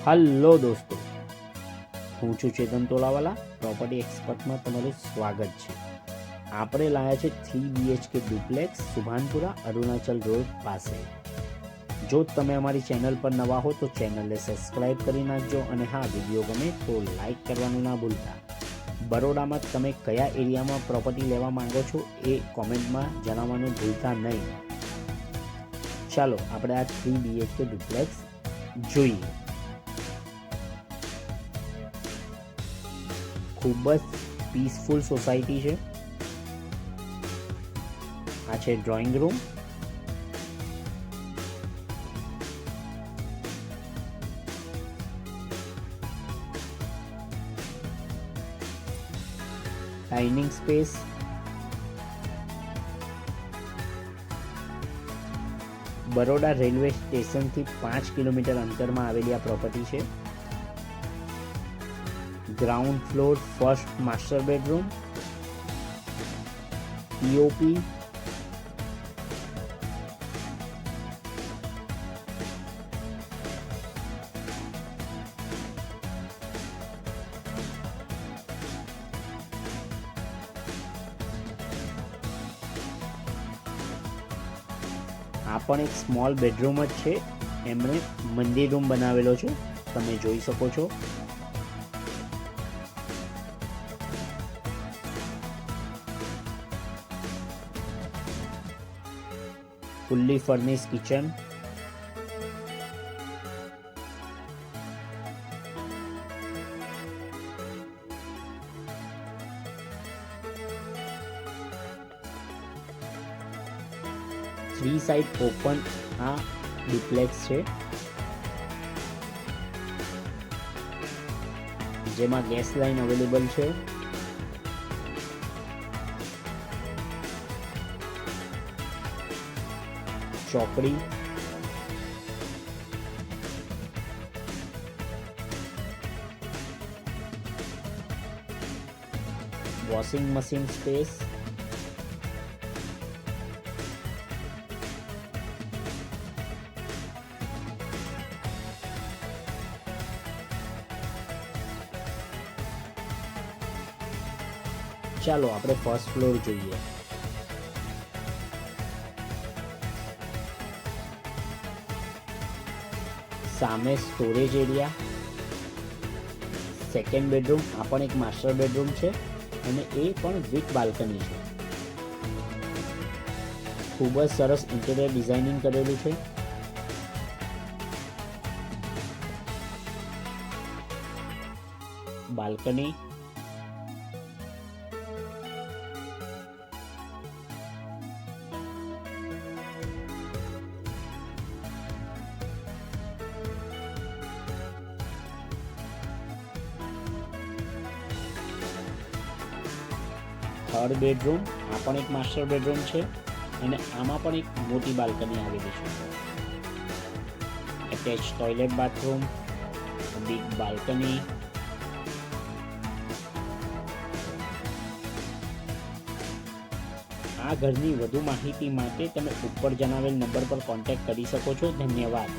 Hello દોસ્તો, હું છું ચેતન તોલાવાલા. પ્રોપર્ટી એક્સપર્ટમાં તમારું સ્વાગત છે. આપણે લાયા છે 3 BHK duplex Subhanpura Arunachal road પાસે. જો તમે અમારી ચેનલ પર નવા હો તો ચેનલને સબસ્ક્રાઈબ કરી નાખજો અને હા, વિડીયો ગમે તો લાઈક કરવાનું ના ભૂલતા. બરોડામાં તમે કયા એરિયામાં પ્રોપર્ટી લેવા માંગો છો એ કોમેન્ટમાં જણાવવાનું ભૂલતા નહીં. ચાલો આપણે આ 3 BHK ડુપ્લેક્સ જોઈએ. ખૂબ જ પીસફુલ સોસાયટી છે. આ છે drawing room. Dining space, Baroda railway સ્ટેશનથી 5 કિલોમીટર અંતરમાં આવેલી આ પ્રોપર્ટી છે. Ground floor first master bedroom, POP, આ પણ એક સ્મોલ બેડરૂમ જ છે. એમણે મંદિર રૂમ બનાવેલો છે, તમે જોઈ શકો છો. Fully furnish kitchen, three side open આ ડુપ્લેક્સ છે, જેમાં ગેસ લાઇન અવેલેબલ છે. ચોકડી, વોશિંગ મશીન સ્પેસ, ચાલો આપણે ફર્સ્ટ ફ્લોર જોઈએ. સામે સ્ટોરેજ એરિયા, સેકન્ડ બેડરૂમ, આ પણ એક માસ્ટર બેડરૂમ છે અને એ પણ વિથ બાલ્કની છે. ખૂબ જ સરસ ઇન્ટિરિયર ડિઝાઇનિંગ કરેલું છે. બાલ્કની, થર્ડ બેડરૂમ, આ પણ એક માસ્ટર બેડરૂમ છે અને આમાં પણ એક મોટી બાલ્કની આવેલી છે. Attach toilet bathroom, big balcony. આ ઘરની વધુ માહિતી માટે તમે ઉપર જણાવેલ નંબર પર કોન્ટેક્ટ કરી શકો છો. ધન્યવાદ.